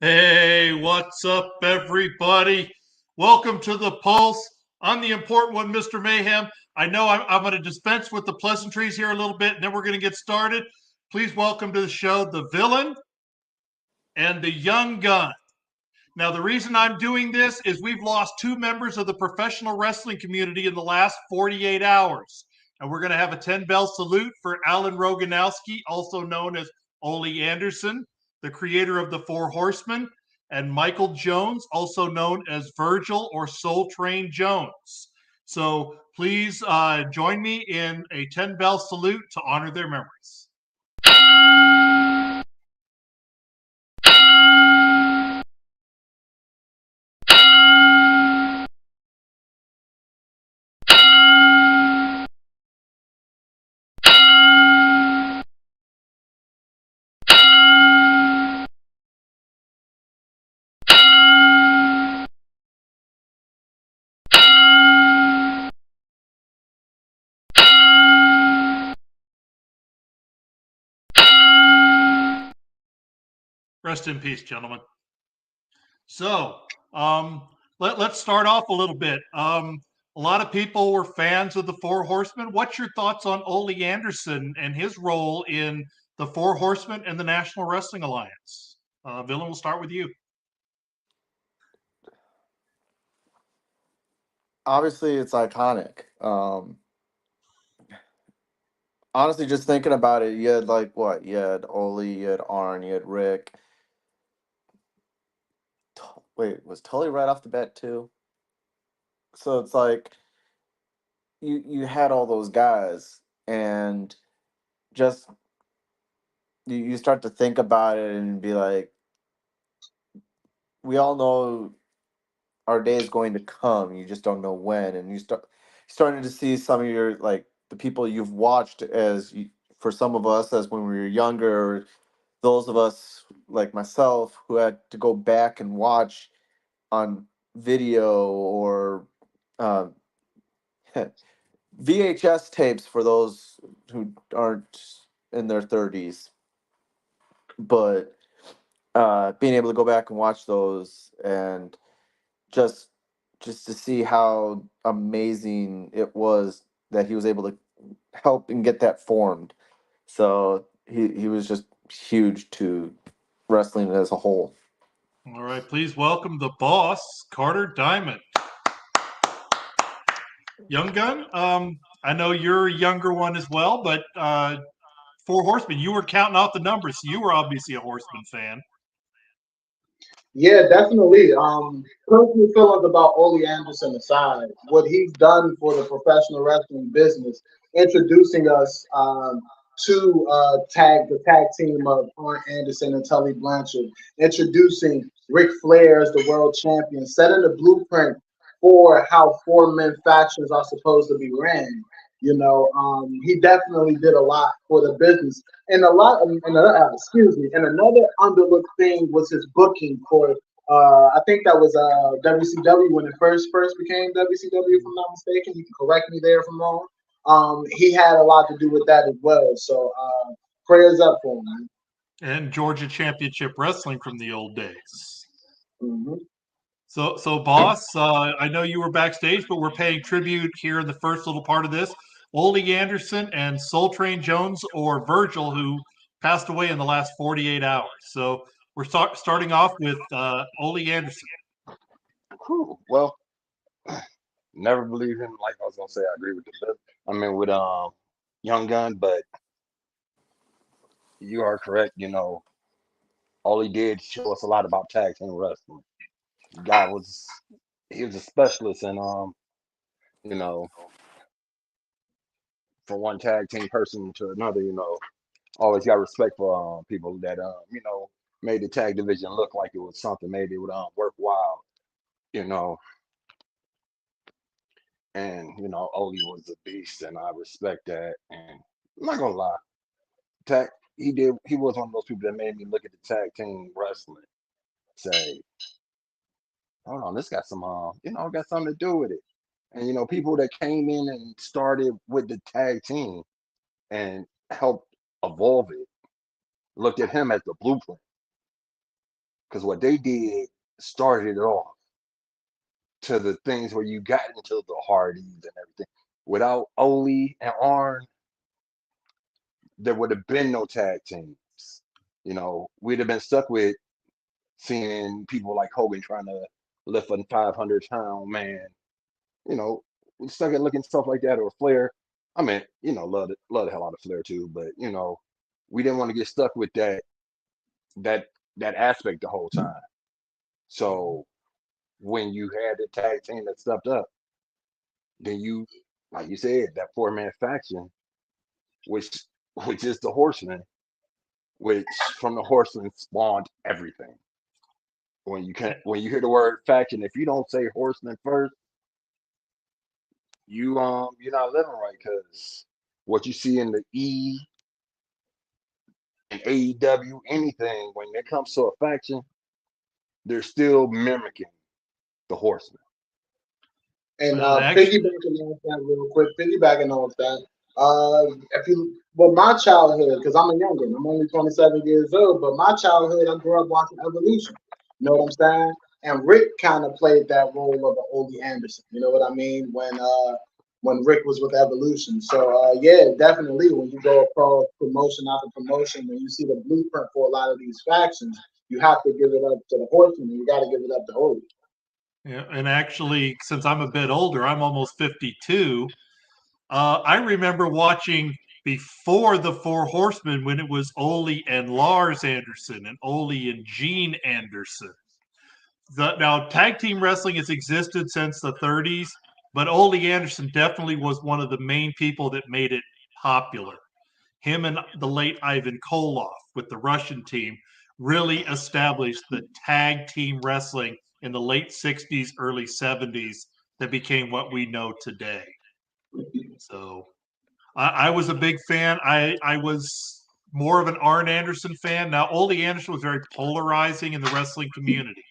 Hey, what's up, everybody? Welcome to the Pulse. I'm the important one, Mr. Mayhem. I know I'm going to dispense with the pleasantries here a little bit, and then we're going to get started. Please welcome to the show the villain and the young gun. Now, the reason I'm doing this is we've lost two members of the professional wrestling community in the last 48 hours. And we're going to have a 10 bell salute for Alan Roganowski, also known as Ole Anderson, the creator of the Four Horsemen, and Michael Jones, also known as Virgil or Soul Train Jones. So please join me in a 10 bell salute to honor their memories. Rest in peace, gentlemen. So, let's start off a little bit. A lot of people were fans of the Four Horsemen. What's your thoughts on Ole Anderson and his role in the Four Horsemen and the National Wrestling Alliance? Villain, we'll start with you. Obviously, it's iconic. Honestly, just thinking about it, you had like what? You had Ole, you had Arn, you had Rick. Wait, was Tully right off the bat too? So it's like you had all those guys, and just you start to think about it and be like, we all know our day is going to come. You just don't know when, and starting to see some of your like the people you've watched for some of us as when we were younger, or those of us like myself who had to go back and watch on video or uh, VHS tapes for those who aren't in their 30s, but being able to go back and watch those and just just to see how amazing it was that he was able to help and get that formed. So he was just huge to wrestling as a whole. All right, please welcome the boss, Carter Diamond. Young Gun, I know you're a younger one as well, but Four Horsemen, you were counting out the numbers. So you were obviously a Horseman fan. Yeah, definitely. Personal feelings about Ole Anderson aside, what he's done for the professional wrestling business, introducing us to the tag team of Arn Anderson and Tully Blanchard, introducing Ric Flair as the world champion, setting the blueprint for how four men factions are supposed to be ran. He definitely did a lot for the business and a lot excuse me, and another underlooked thing was his booking for I think that was WCW when it first became WCW, if I'm not mistaken. You can correct me there if I'm wrong. He had a lot to do with that as well. So prayers up for him. And Georgia Championship Wrestling from the old days. Mm-hmm. So, boss, I know you were backstage, but we're paying tribute here in the first little part of this. Ole Anderson and Soul Train Jones, or Virgil, who passed away in the last 48 hours. So we're starting off with Ole Anderson. Whew. Well, never believe him. Like I was gonna say, I agree with the bit. I mean, with Young Gun, but you are correct. All he did show us a lot about tag team wrestling. Guy was he was a specialist in you know, from one tag team person to another. Always got respect for people that made the tag division look like it was something, made it worthwhile. You know, and Ole was a beast, and I respect that. And I'm not gonna lie. Tag he was one of those people that made me look at the tag team wrestling, say, hold on, this got some got something to do with it. And people that came in and started with the tag team and helped evolve it, looked at him as the blueprint. because what they did started it off to the things where you got into the Hardys and everything. Without Ole and Arn, there would have been no tag teams. We'd have been stuck with seeing people like Hogan trying to lift a 500-pound man. You know, we stuck at looking stuff like that or Flair. I mean, love the hell out of Flair too, but we didn't want to get stuck with that that aspect the whole time. So when you had the tag team that stepped up, then you, like you said, that 4-man faction, which which is the Horsemen, which from the Horsemen spawned everything. When you hear the word faction, if you don't say Horsemen first, you're not living right, because what you see in the E and AEW, anything, when it comes to a faction, they're still mimicking the Horsemen. And Well, piggybacking off that real quick, piggybacking off that, my childhood, because I'm a youngin', I'm only 27 years old, but my childhood, I grew up watching Evolution. You know what I'm saying? And Rick kind of played that role of an Oldie Anderson. You know what I mean? When Rick was with Evolution. So yeah, definitely when you go across promotion after promotion, when you see the blueprint for a lot of these factions, you have to give it up to the Horsemen. You got to give it up to Oldie. Yeah, and actually, since I'm a bit older, I'm almost 52. I remember watching before the Four Horsemen when it was Ole and Lars Anderson and Ole and Gene Anderson. Now, tag team wrestling has existed since the 30s, but Ole Anderson definitely was one of the main people that made it popular. Him and the late Ivan Koloff with the Russian team really established the tag team wrestling in the late 60s, early 70s that became what we know today. So I was a big fan. I was more of an Arn Anderson fan. Now, Ole Anderson was very polarizing in the wrestling community.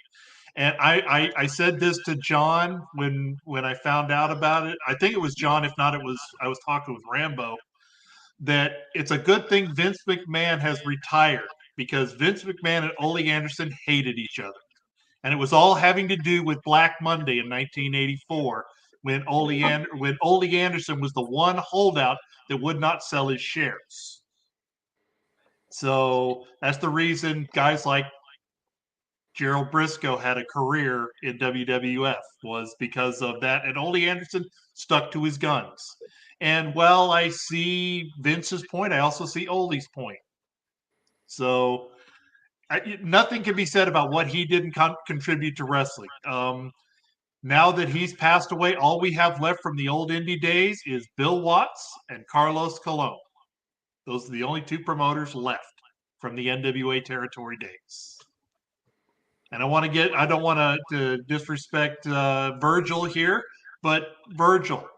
And I said this to John when I found out about it. I think it was John. If not, I was talking with Rambo, that it's a good thing Vince McMahon has retired, because Vince McMahon and Ole Anderson hated each other. And it was all having to do with Black Monday in 1984 when Ole Anderson was the one holdout that would not sell his shares. So that's the reason guys like Gerald Briscoe had a career in WWF, was because of that. And Ole Anderson stuck to his guns. And while I see Vince's point, I also see Ole's point. So nothing can be said about what he didn't contribute to wrestling. Now that he's passed away, all we have left from the old indie days is Bill Watts and Carlos Colon. Those are the only two promoters left from the NWA territory days. And I don't want to disrespect Virgil here, but Virgil,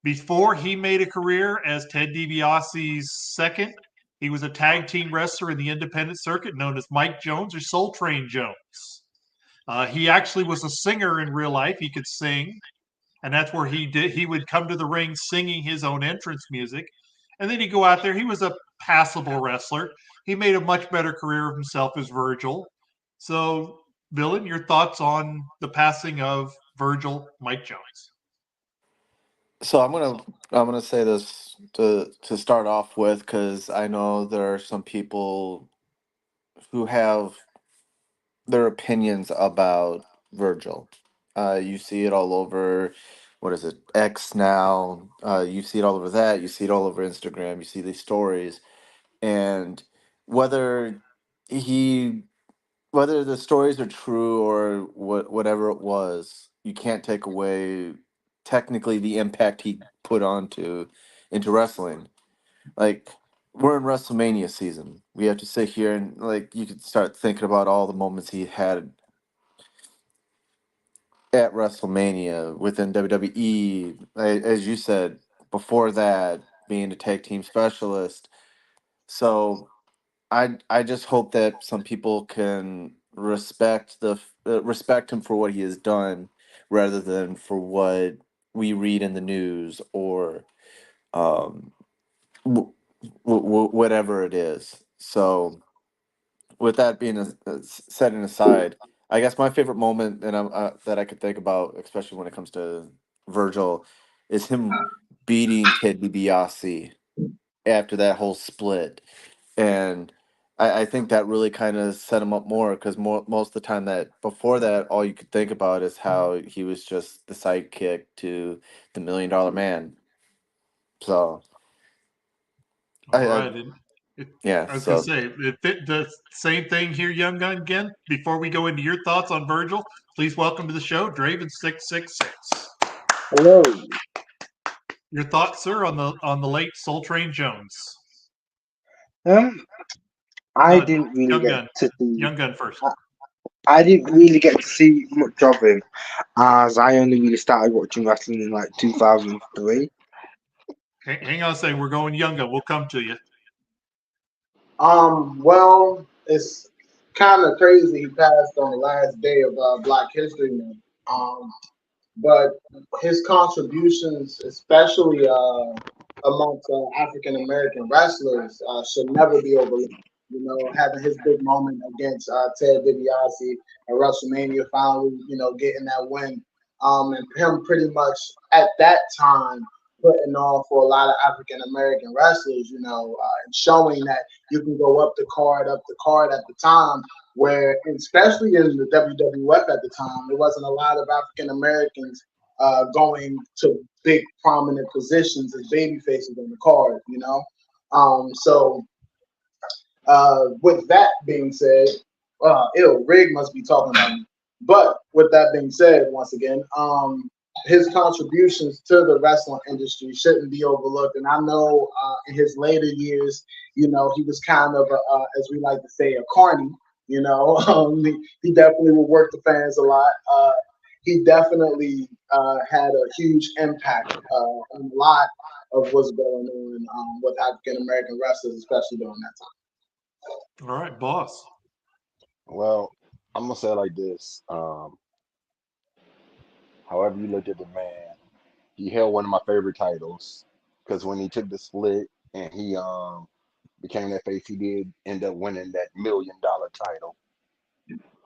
before he made a career as Ted DiBiase's second, he was a tag team wrestler in the independent circuit known as Mike Jones or Soul Train Jones. He actually was a singer in real life. He could sing, and that's where he would come to the ring singing his own entrance music, and then he'd go out there. He was a passable wrestler. He made a much better career of himself as Virgil. So, Villain, your thoughts on the passing of Virgil Mike Jones? So I'm gonna say this to start off with, because I know there are some people who have their opinions about Virgil. You see it all over, what is it, X now. You see it all over that. You see it all over Instagram. You see these stories, and whether he whether the stories are true or whatever it was, you can't take away technically the impact he put into wrestling. Like, we're in WrestleMania season. We have to sit here and, like, you could start thinking about all the moments he had at WrestleMania within WWE. As you said before that, being a tag team specialist. So I just hope that some people can respect him for what he has done, rather than for what we read in the news, or um, whatever it is. So with that being setting aside, I guess my favorite moment that I could think about, especially when it comes to Virgil, is him beating Ted DiBiase after that whole split, and I think that really kind of set him up more because most of the time that before that, all you could think about is how he was just the sidekick to the $1 Million Man. So All I right. yeah, I was going to so say, the same thing here, Young Gun. Again, before we go into your thoughts on Virgil, please welcome to the show, Draven666. Hello. Your thoughts, sir, on the late Soul Train Jones? I didn't really Young get Gun. to see. Young Gun first. I didn't really get to see much of him, as I only really started watching wrestling in like 2003. Hang on a second. We're going Young Gun. We'll come to you. Well, it's kind of crazy. He passed on the last day of Black History Month. But his contributions, especially amongst African American wrestlers, should never be overlooked. You know, having his big moment against Ted DiBiase at WrestleMania, finally, getting that win, and him pretty much at that time putting on for a lot of African American wrestlers, and showing that you can go up the card at the time where, especially in the WWF at the time, there wasn't a lot of African Americans going to big prominent positions as baby faces on the card, So with that being said, Rig must be talking about me. But with that being said, once again, his contributions to the wrestling industry shouldn't be overlooked. And I know in his later years, he was kind of, as we like to say, a carny. He definitely would work the fans a lot. He definitely had a huge impact on a lot of what's going on with African American wrestlers, especially during that time. All right, boss. Well, I'm gonna say it like this. However you look at the man, he held one of my favorite titles because when he took the split and he became that face, he did end up winning that $1 million title.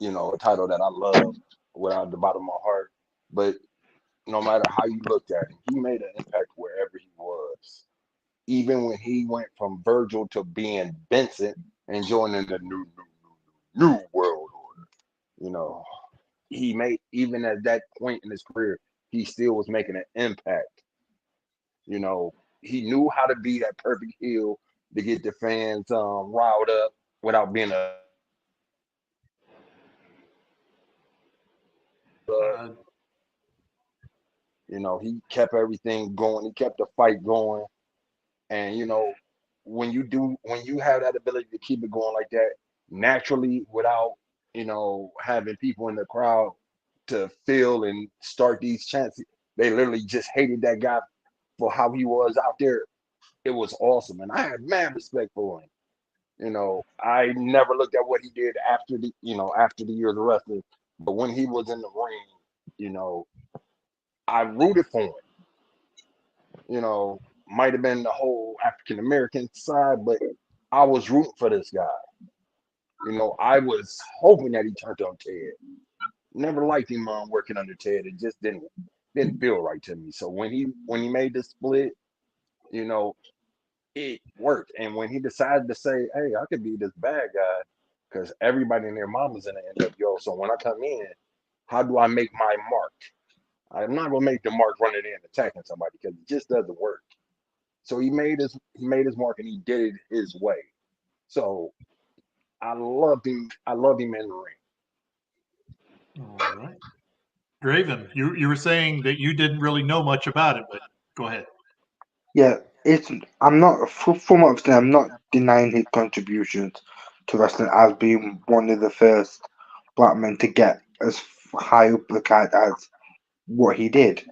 A title that I love without the bottom of my heart. But no matter how you looked at him, he made an impact wherever he was. Even when he went from Virgil to being Vincent and joining the new world order, he made, even at that point in his career, he still was making an impact. He knew how to be that perfect heel to get the fans riled up without being a Uh, he kept everything going. He kept the fight going. And when you have that ability to keep it going like that naturally without, having people in the crowd to feel and start these chants, they literally just hated that guy for how he was out there. It was awesome. And I had mad respect for him. I never looked at what he did after the years of wrestling, but when he was in the ring, I rooted for him. Might have been the whole African American side, but I was rooting for this guy. I was hoping that he turned on Ted. Never liked him working under Ted. It just didn't feel right to me. So when he made the split, it worked. And when he decided to say, "Hey, I could be this bad guy," because everybody and their mama's in the NWO. So when I come in, how do I make my mark? I'm not gonna make the mark running in attacking somebody because it just doesn't work. So he made his mark and he did it his way. So I loved him. I loved him in the ring. all right. Draven, you were saying that you didn't really know much about it, but go ahead. Yeah, I'm not from what I've seen, I'm not denying his contributions to wrestling as being one of the first black men to get as high up the card as what he did.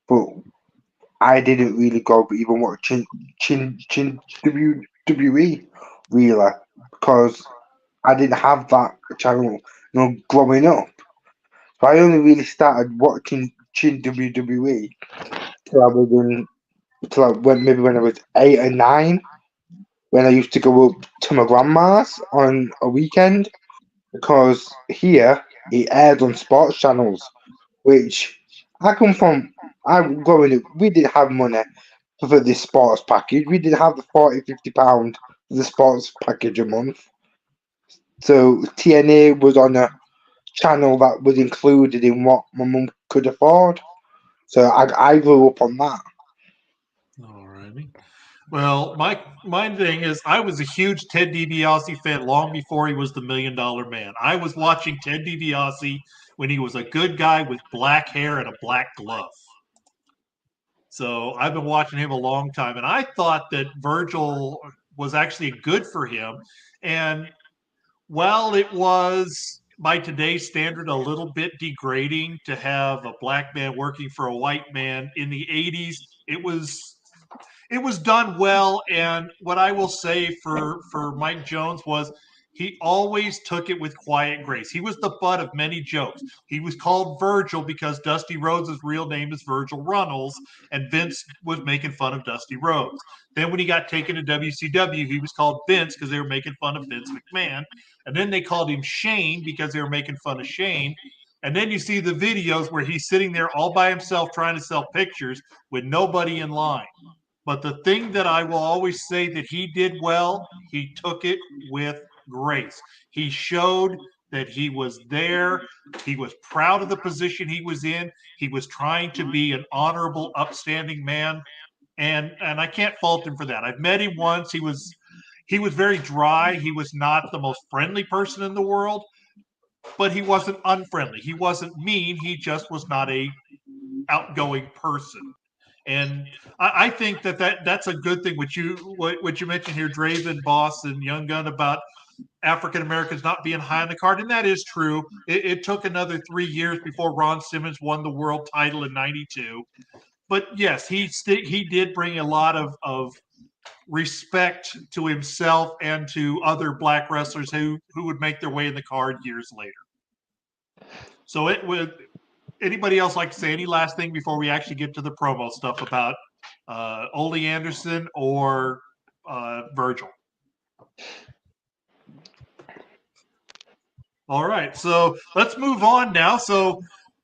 But I didn't really go even watch Chin WWE really because I didn't have that channel, growing up. So I only really started watching Chin WWE till I was in till I went maybe when I was 8 or 9, when I used to go up to my grandma's on a weekend, because here it aired on sports channels, which I come from. I'm growing up, we didn't have money for this sports package. We didn't have the 40, £50 for the sports package a month. So TNA was on a channel that was included in what my mum could afford. So I grew up on that. All righty. Well, my thing is, I was a huge Ted DiBiase fan long before he was the $1 Million Man. I was watching Ted DiBiase when he was a good guy with black hair and a black glove. So I've been watching him a long time, and I thought that Virgil was actually good for him. And while it was by today's standard a little bit degrading to have a black man working for a white man in the 80s, it was done well. And what I will say for Mike Jones was he always took it with quiet grace. He was the butt of many jokes. He was called Virgil because Dusty Rhodes' real name is Virgil Runnels, and Vince was making fun of Dusty Rhodes. Then when he got taken to WCW, he was called Vince because they were making fun of Vince McMahon. And then they called him Shane because they were making fun of Shane. And then you see the videos where he's sitting there all by himself trying to sell pictures with nobody in line. But the thing that I will always say that he did well, he took it with grace. He showed that he was there. He was proud of the position he was in. He was trying to be an honorable, upstanding man. And I can't fault him for that. I've met him once. He was very dry. He was not the most friendly person in the world, but he wasn't unfriendly. He wasn't mean. He just was not a outgoing person. And I think that's a good thing. What you mentioned here, Draven, Boss, and Young Gun about African Americans not being high on the card, and that is true. It took another 3 years before Ron Simmons won the world title in '92. But yes, he did bring a lot of respect to himself and to other black wrestlers who would make their way in the card years later. So it would. Anybody else like to say any last thing before we actually get to the promo stuff about Ole Anderson or Virgil? All right, so let's move on now. So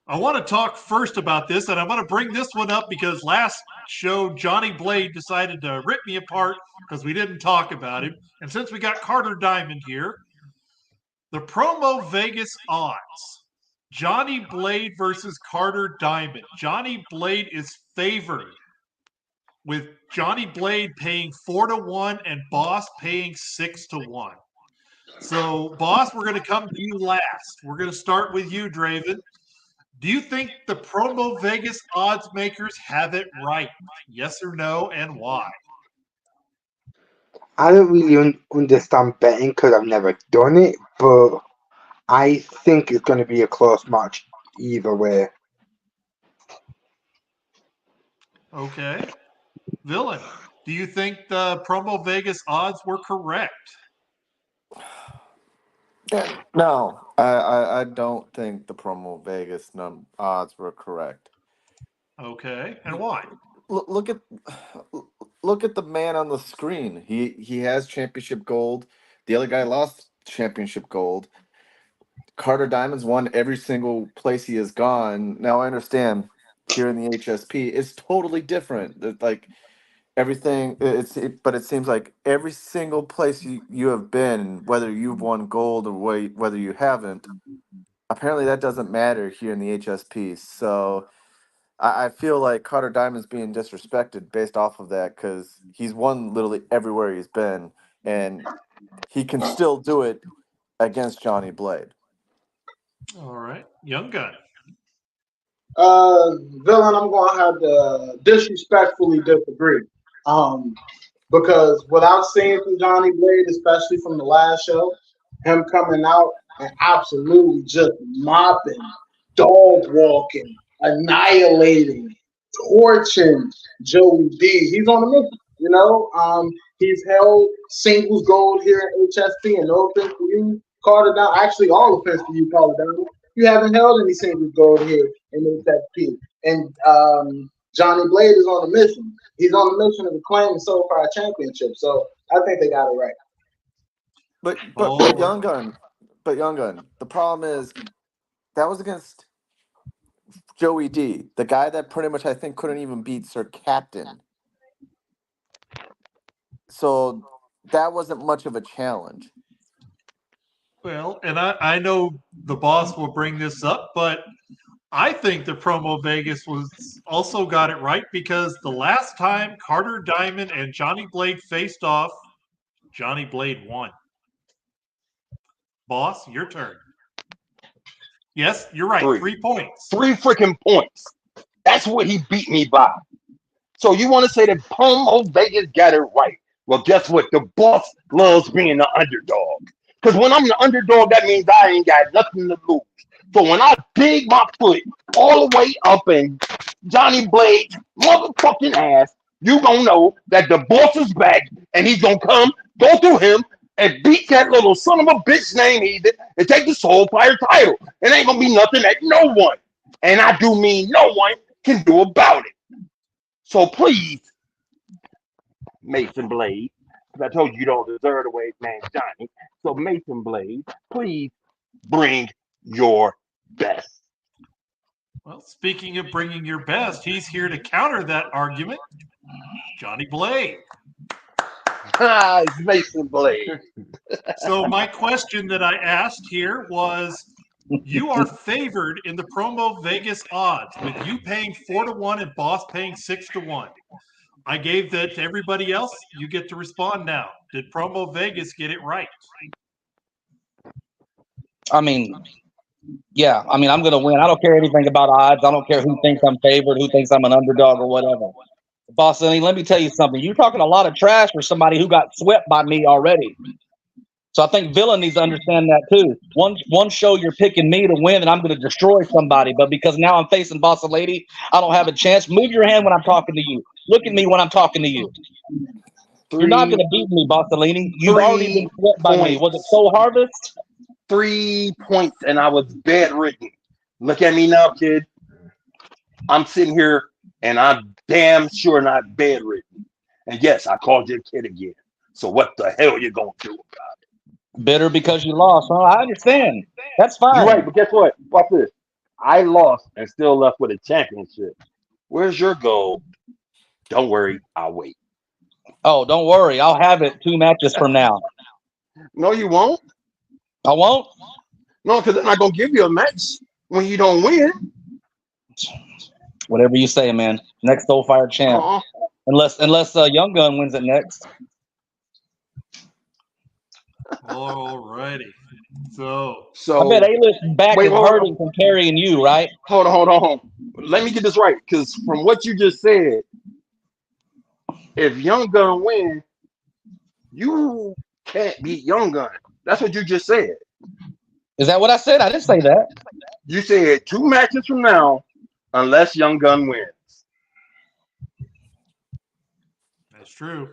I want to talk first about this, and I'm going to bring this one up because last show Johnny Blade decided to rip me apart because we didn't talk about him. And since we got Carter Diamond here, the promo Vegas odds. Johnny Blade versus Carter Diamond. Johnny Blade is favored with Johnny Blade paying 4-1 and Boss paying 6-1. So, Boss, we're going to come to you last. We're going to start with you, Draven. Do you think the promo Vegas odds makers have it right? Yes or no, and why? I don't really understand betting because I've never done it, but I think it's going to be a close match either way. Okay. Villain, do you think the promo Vegas odds were correct? No, I don't think the promo Vegas odds were correct. Okay, and why? Look at the man on the screen. He has championship gold. The other guy lost championship gold. Carter Diamond's won every single place he has gone. Now I understand here in the HSP, it's totally different. Like everything, but it seems like every single place you have been, whether you've won gold or whether you haven't, apparently that doesn't matter here in the HSP. So I feel like Carter Diamond's being disrespected based off of that because he's won literally everywhere he's been, and he can still do it against Johnny Blade. All right, Young Gun. Villain, I'm gonna have to disrespectfully disagree. Because what I've seen from Johnny Blade, especially from the last show, him coming out and absolutely just mopping, dog walking, annihilating, torching Joey D. He's on a mission, you know. He's held singles gold here at HSP, and no offense to you, Carter Down. Actually, all offense to you, Carter Down. You haven't held any singles gold here in HSP. And Johnny Blade is on a mission. He's on a mission to claim the Soulfire Championship. So I think they got it right. But Young Gun, the problem is that was against Joey D, the guy that pretty much I think couldn't even beat Sir Captain. So that wasn't much of a challenge. Well, and I know the boss will bring this up, but I think the Promo Vegas was also got it right because the last time Carter Diamond and Johnny Blade faced off, Johnny Blade won. Boss, your turn. Yes, you're right. 3 points. 3 freaking points. That's what he beat me by. So you want to say that Promo Vegas got it right? Well, guess what? The boss loves being the underdog. Because when I'm the underdog, that means I ain't got nothing to lose. So when I dig my foot all the way up in Johnny Blade's motherfucking ass, you gonna know that the boss is back and he's gonna go through him and beat that little son of a bitch named Ethan and take the Soulfire title. It ain't gonna be nothing that no one, and I do mean no one, can do about it. So please, Mason Blade, because I told you don't deserve the way man Johnny. So Mason Blade, please bring your best. Well, speaking of bringing your best, he's here to counter that argument. Johnny Blade. It's Mason Blade. So my question that I asked here was, you are favored in the Promo Vegas odds with you paying 4-1 and Boss paying 6-1. I gave that to everybody else. You get to respond now. Did Promo Vegas get it right? I mean, yeah. I mean, I'm going to win. I don't care anything about odds. I don't care who thinks I'm favored, who thinks I'm an underdog or whatever. Boss, let me tell you something. You're talking a lot of trash for somebody who got swept by me already. So I think Villain needs to understand that too. One show you're picking me to win and I'm going to destroy somebody, but because now I'm facing Boss Lady, I don't have a chance. Move your hand when I'm talking to you. Look at me when I'm talking to you. You're not going to beat me, Boss Lady. You've already been swept by me. Was it Soul Harvest? 3 points and I was bedridden. Look at me now, kid. I'm sitting here and I'm damn sure not bedridden. And yes, I called you a kid again. So what the hell you gonna do about it? Bitter because you lost, huh? I understand. That's fine. You're right, but guess what? Watch this. I lost and still left with a championship. Where's your goal? Don't worry, I'll wait. Oh, don't worry. I'll have it 2 matches from now. No, you won't. I won't? No, because they're not gonna give you a match when you don't win. Whatever you say, man. Next Soulfire champ. Unless Young Gun wins it next. All righty. So I bet A-List back is hurting from carrying you, right? Hold on. Let me get this right, because from what you just said, if Young Gun wins, you can't beat Young Gun. That's what you just said. Is that what I said? I didn't say that. You said 2 matches from now, unless Young Gun wins. that's true.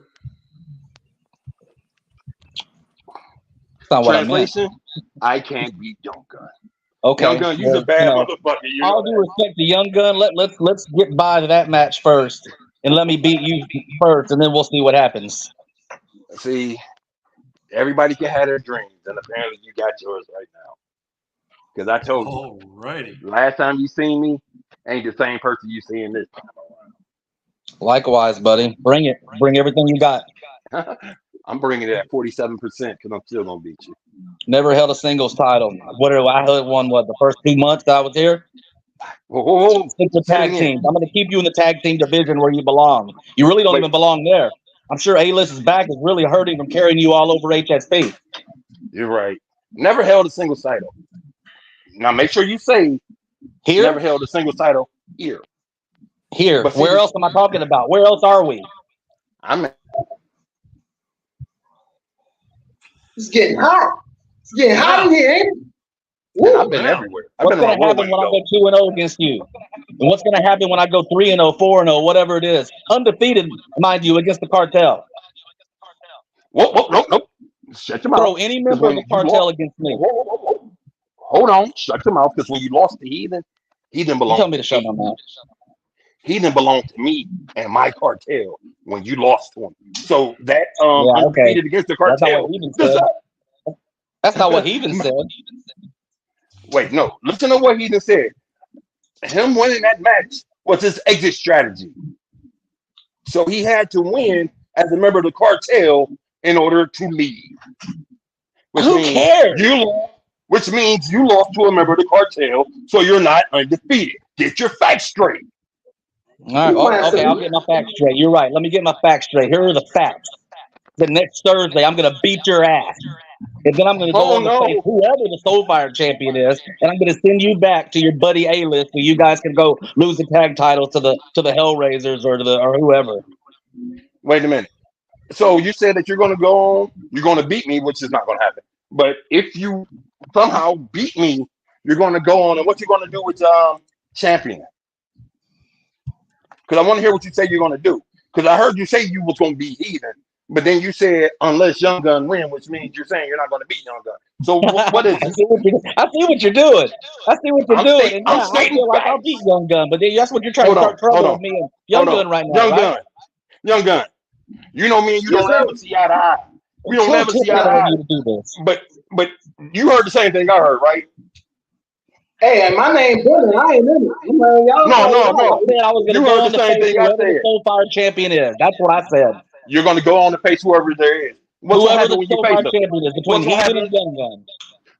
That's not what I meant. Translation, I can't beat Young Gun. Okay. Young Gun, you're a bad motherfucker. All due respect to Young Gun, let's get by to that match first, and let me beat you first, and then we'll see what happens. See, everybody can have their dreams, and apparently you got yours right now. Because I told you, All righty. last time you seen me ain't the same person you seeing this time around. Likewise, buddy. Bring it. Bring everything you got. I'm bringing it at 47% because I'm still gonna beat you. Never held a singles title. I held one the first 2 months that I was here. Whoa. Stick with tag teams. I'm going to keep you in the tag team division where you belong. You really don't even belong there. I'm sure A-List's back is really hurting from carrying you all over HSP. You're right. Never held a single title. Now make sure you say here. Never held a single title here. Here. But where else am I talking about? Where else are we? It's getting hot. It's getting hot in here, ain't it? I've been everywhere. What's going to happen when I go 2-0 against you? And what's going to happen when I go 3-0, 4-0, whatever it is? Undefeated, mind you, against the cartel. Nope. Shut your mouth. Throw any member of the cartel against me. Hold on. Shut your mouth, because when you lost to Heathen belonged. You tell me to shut my mouth. He didn't belong to me and my cartel when you lost to him. So that Yeah, okay. undefeated against the That's not cartel. what Heathen said. That's not what Heathen said. Wait, no. Listen to what he just said. Him winning that match was his exit strategy. So he had to win as a member of the cartel in order to leave. Who cares? Which means you lost to a member of the cartel, so you're not undefeated. Get your facts straight. All right. Okay, I'll get my facts straight. You're right. Let me get my facts straight. Here are the facts. The next Thursday, I'm going to beat your ass. And then I'm going to go on to face whoever the Soulfire champion is, and I'm going to send you back to your buddy A-List, so you guys can go lose the tag titles to the Hellraisers or whoever. Wait a minute. So you said that you're going to go on, you're going to beat me, which is not going to happen. But if you somehow beat me, you're going to go on, and what you're going to do with champion? Because I want to hear what you say you're going to do. Because I heard you say you was going to be Heathen, but then you said unless Young Gun win, which means you're saying you're not going to beat Young Gun. So what is it? I see what you're doing. I feel like I'll beat Young Gun, but then that's what you're trying to start trouble with me and Young Gun right now. Young Gun. You know me and you don't ever see eye to eye. We don't ever see eye to eye. But you heard the same thing I heard, right? Hey, and my name Billy. I ain't in it. No. I said I was going to go on the same thing I said. The Soulfire champion is. That's what I said. You're going to go on to face whoever there is. Whoever the Soulfire champion is, between Heathen and Young Gun.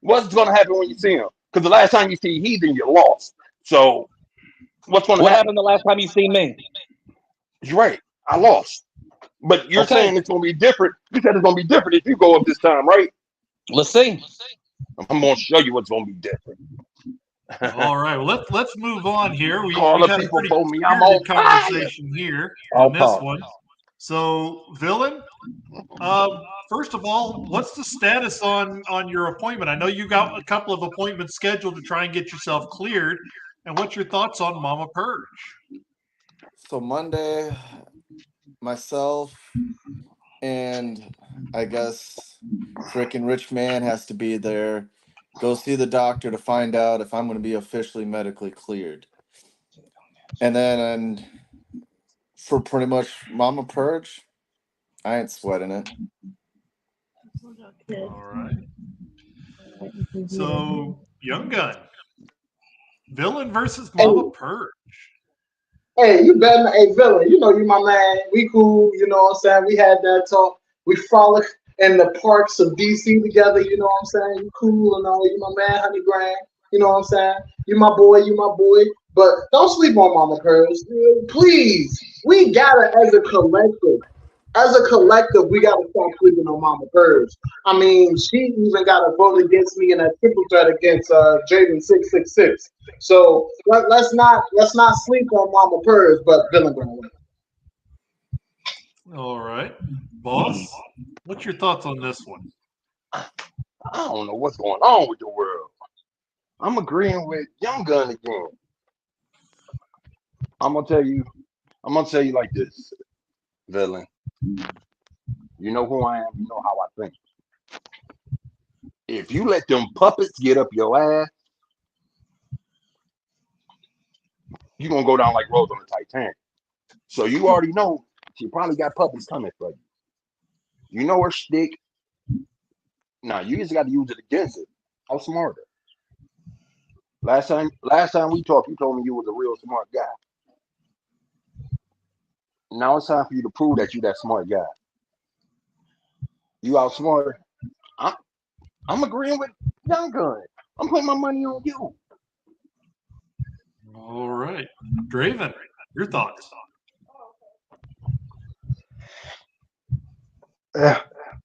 What's going to happen when you see him? Because the last time you see Heathen, you lost. So what's going to happen? What happened the last time you see me? You're right. I lost. But you're saying it's going to be different. You said it's going to be different if you go up this time, right? Let's see. I'm going to show you what's going to be different. All right. Well, let's move on here. We had a pretty spirited conversation here on this one. So, Villain, first of all, what's the status on your appointment? I know you got a couple of appointments scheduled to try and get yourself cleared. And what's your thoughts on Mama Purge? So Monday, myself and I guess freaking Rich Man has to be there. Go see the doctor to find out if I'm going to be officially medically cleared. And then for pretty much Mama Purge, I ain't sweating it. All right. So, Young Gun. Villain versus Mama Purge. Hey, you better, Villain, you know you my man. We cool, you know what I'm saying? We had that talk. We frolic in the parks of DC together, you know what I'm saying? You cool and all, you my man, Honey Grand, you know what I'm saying? You my boy, but don't sleep on Mama Purge. Please, we gotta, as a collective, we gotta stop sleeping on Mama Purge. I mean, she even got a vote against me in a triple threat against Jaden 666. So let's not sleep on Mama Purge, but Villain gonna win. All right, boss. What's your thoughts on this one? I don't know what's going on with the world. I'm agreeing with Young Gun again. I'm gonna tell you like this, Villain. You know who I am. You know how I think. If you let them puppets get up your ass, you're gonna go down like Rose on the Titanic. So you already know she probably got puppets coming for you. You know her shtick. Now you just got to use it against it. How smart her. Last time we talked, you told me you was a real smart guy. Now it's time for you to prove that you that smart guy. You outsmart her. I'm agreeing with Young Gun. I'm putting my money on you. All right, Draven, your thoughts?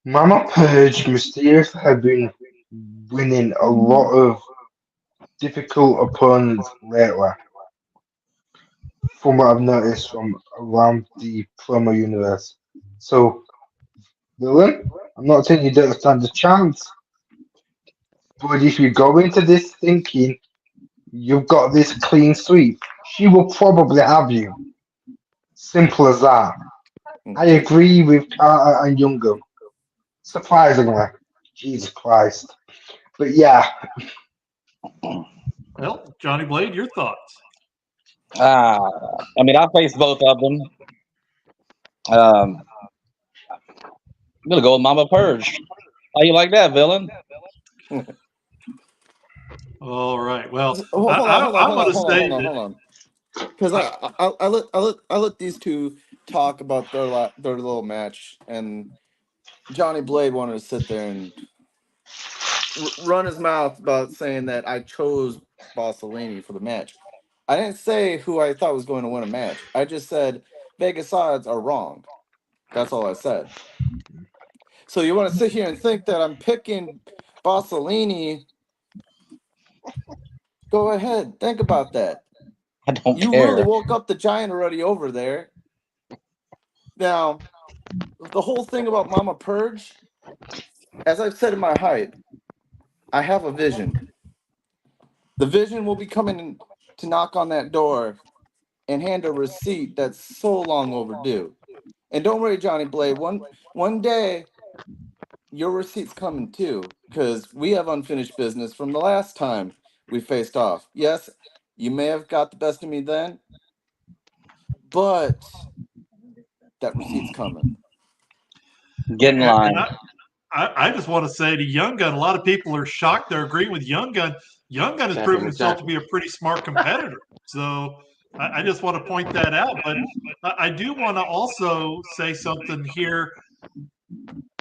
Mama Purge mysteriously have been winning a lot of difficult opponents lately. From what I've noticed from around the promo universe. So, Villain, I'm not saying you don't stand a chance, but if you go into this thinking you've got this clean sweep, she will probably have you. Simple as that. I agree with Carter and Younger. Surprisingly. Jesus Christ. But yeah. Well, Johnny Blade, your thoughts? I mean, I faced both of them. I'm gonna go with Mama Purge. How you like that, villain? All right. Well, Hold on, hold I'm going on, to say that. hold on. Because I let these two talk about their little match, and Johnny Blade wanted to sit there and run his mouth about saying that I chose Bossolini for the match. I didn't say who I thought was going to win a match. I just said Vegas odds are wrong. That's all I said. So you want to sit here and think that I'm picking Bossolini? Go ahead, think about that. I don't You care. really woke up the giant already over there. Now, the whole thing about Mama Purge, as I've said in my hype, I have a vision. The vision will be coming to knock on that door and hand a receipt that's so long overdue. And don't worry, Johnny Blade. One day your receipt's coming too, because we have unfinished business from the last time we faced off. Yes, you may have got the best of me then, but that receipt's coming. Get in line. And I just want to say to Young Gun, a lot of people are shocked. They're agreeing with Young Gun. Young Gun has Champion proven of himself to be a champions. pretty smart competitor. So I just want to point that out. But I do want to also say something here.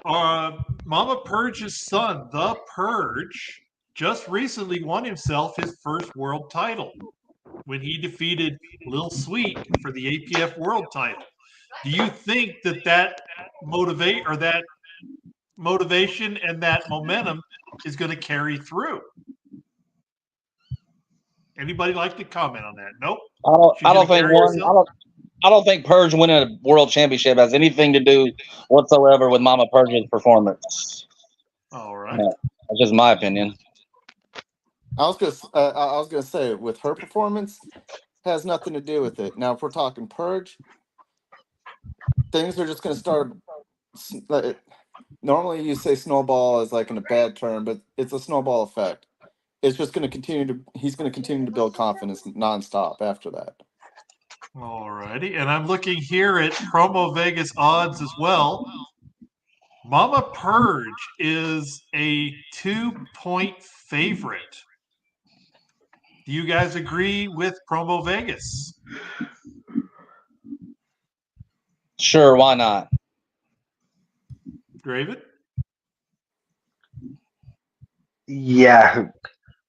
Mama Purge's son, the Purge, just recently won himself his first world title when he defeated Lil Sweet for the APF world title. Do you think that motivation and that momentum is going to carry through? Anybody like to comment on that? Nope. She's I going don't to think carry herself. I don't think Purge winning a world championship has anything to do whatsoever with Mama Purge's performance. All right. That's just my opinion. I was gonna say with her performance has nothing to do with it. Now, if we're talking Purge, things are just gonna start. Normally, you say snowball is like in a bad term, but it's a snowball effect. It's just going to continue to. He's going to continue to build confidence nonstop after that. All righty. And I'm looking here at Promo Vegas odds as well. Mama Purge is a 2-point favorite. Do you guys agree with Promo Vegas? Sure, why not? David? Yeah,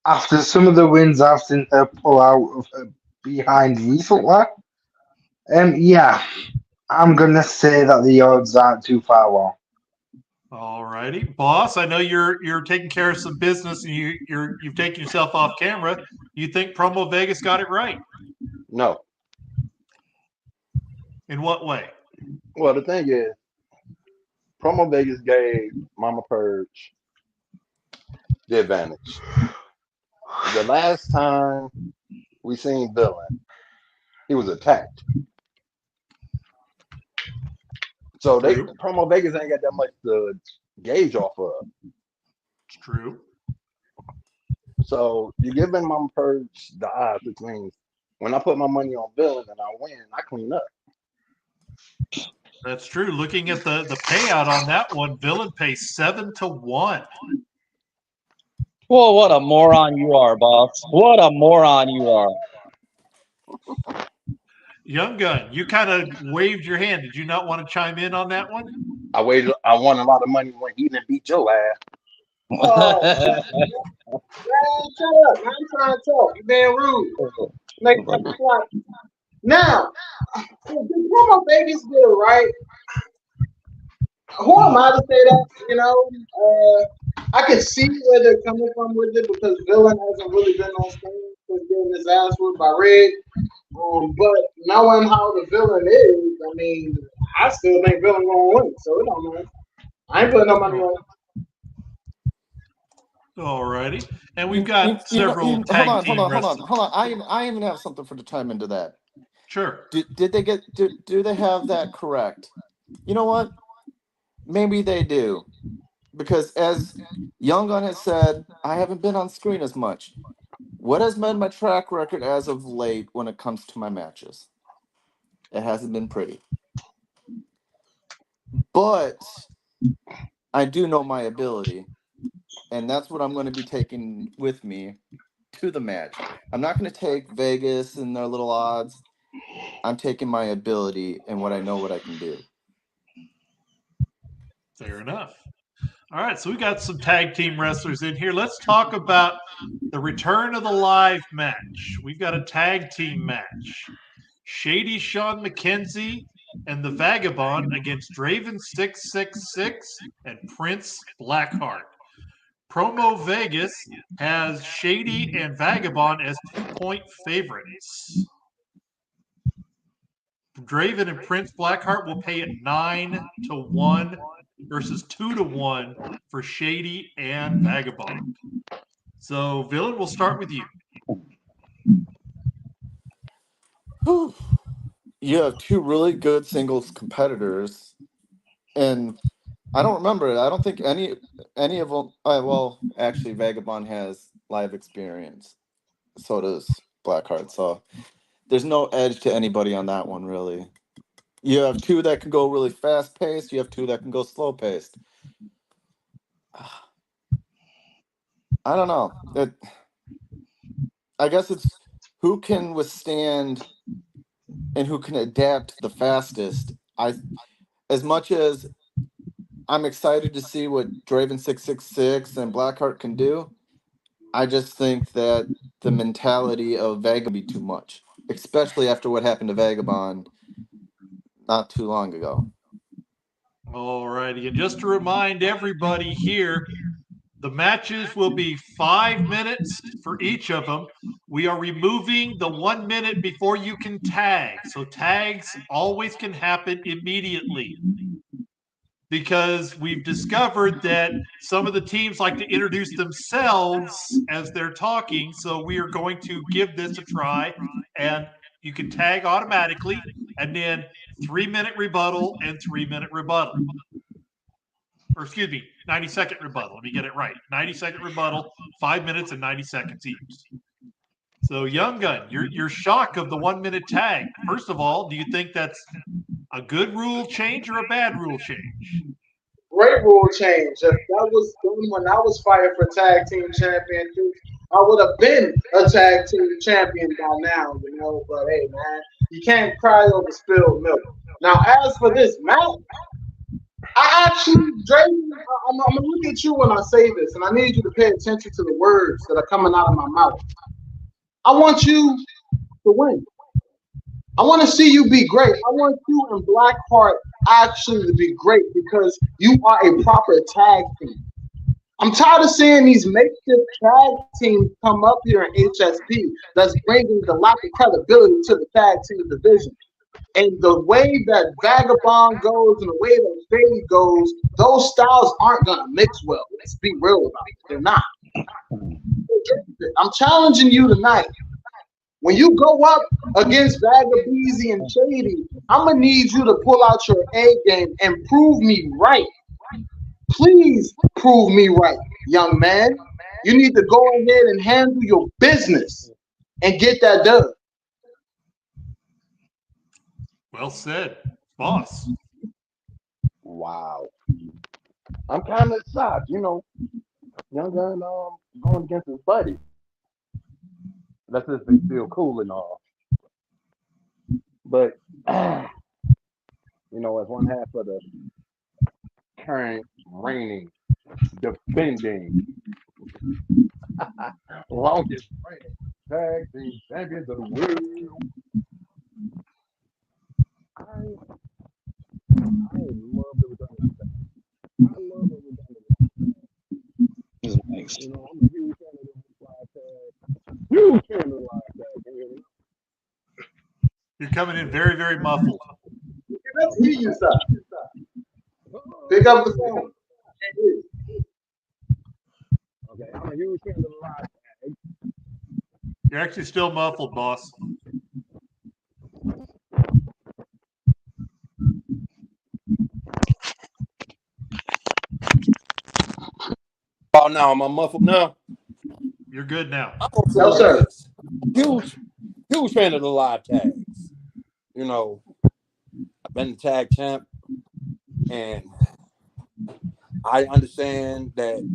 after some of the wins I've seen her pull out of her behind recently, yeah, I'm gonna say that the odds aren't too far wrong. All righty. Boss, I know you're taking care of some business and you've taken yourself off camera. You think Promo Vegas got it right? No. In what way? Well, the thing is, Promo Vegas gave Mama Purge the advantage. The last time we seen Villain, he was attacked. So True. Promo Vegas ain't got that much to gauge off of. It's true. So you're giving Mama Purge the odds, which means when I put my money on Villain and I win, I clean up. That's true. Looking at the payout on that one, Villain pays 7-1. Well, what a moron you are, boss. What a moron you are. Young Gun, you kind of waved your hand. Did you not want to chime in on that one? I won a lot of money when he didn't beat your ass. Oh, man, shut up. I'm trying to talk. You're being rude. Make that quiet. Now, the promo Vegas did right. Who am I to say that? I can see where they're coming from with it because Villain hasn't really been on stage for getting his ass whipped by Red. But knowing how the Villain is, I mean, I still think Villain gonna win. So it don't matter. I ain't putting no money on it. All righty. And we've got several hold tag on. team wrestlers. Hold on. I even have something for to chime into that. Sure. Did they get? Do they have that correct? You know what? Maybe they do, because as Young Gun has said, I haven't been on screen as much. What has been my track record as of late when it comes to my matches? It hasn't been pretty. But I do know my ability, and that's what I'm going to be taking with me to the match. I'm not going to take Vegas and their little odds. I'm taking my ability and what I know what I can do. Fair enough. All right, so we got some tag team wrestlers in here. Let's talk about the return of the live match. We've got a tag team match. Shady Sean McKenzie and the Vagabond against Draven 666 and Prince Blackheart. Promo Vegas has Shady and Vagabond as 2-point favorites. Draven and Prince Blackheart will pay it 9-1 versus 2-1 for Shady and Vagabond. So, Villain, we'll start with you. Whew. You have two really good singles competitors, and I don't remember it. I don't think any of them. Well, actually, Vagabond has live experience. So does Blackheart. So there's no edge to anybody on that one, really. You have two that can go really fast paced. You have two that can go slow paced. I don't know. I guess it's who can withstand and who can adapt the fastest. As much as I'm excited to see what Draven 666 and Blackheart can do, I just think that the mentality of Vagabond be too much, especially after what happened to Vagabond not too long ago. All righty. And just to remind everybody here, the matches will be 5 minutes for each of them. We are removing the 1 minute before you can tag. So tags always can happen immediately, because we've discovered that some of the teams like to introduce themselves as they're talking. So we are going to give this a try, and you can tag automatically, and then 3-minute rebuttal and 3-minute rebuttal. Or excuse me, 90-second rebuttal. Let me get it right. 90-second rebuttal, 5 minutes and 90 seconds each. So, Young Gun, your shock of the 1 minute tag. First of all, do you think that's a good rule change or a bad rule change? Great rule change. If that was done when I was fighting for tag team championships, I would have been a tag team champion by now, you know. But hey, man, you can't cry over spilled milk. Now, as for this match, I actually, Drayden, I'm gonna look at you when I say this, and I need you to pay attention to the words that are coming out of my mouth. I want you to win. I want to see you be great. I want you and Blackheart actually to be great because you are a proper tag team. I'm tired of seeing these makeshift tag teams come up here in HSP that's bringing the lack of credibility to the tag team division. And the way that Vagabond goes and the way that Shady goes, those styles aren't going to mix well. Let's be real about it. They're not. I'm challenging you tonight. When you go up against Vagabeezy and Shady, I'm going to need you to pull out your A game and prove me right. Please prove me right, young man. You need to go ahead and handle your business and get that done. Well said, boss. Wow. I'm kind of shocked, you know. Young Gun going against his buddy. That's just they feel cool and all. But you know, as one half of the current reigning, defending, longest reigning tag team champions of the world, I love the return of the tag. I love the return of the tag. Nice. You know, I'm a huge fan of the live tag. Huge fan of the live tag. Can you hear me? You're coming in very, very muffled. Let's hear you, sir. Pick up the phone. Okay, I'm a huge fan of the live tag. You're actually still muffled, boss. Oh, now am I muffled now? You're good now. I'm gonna say No, like sir. this. Huge fan of the live tags. You know, I've been the tag champ, and I understand that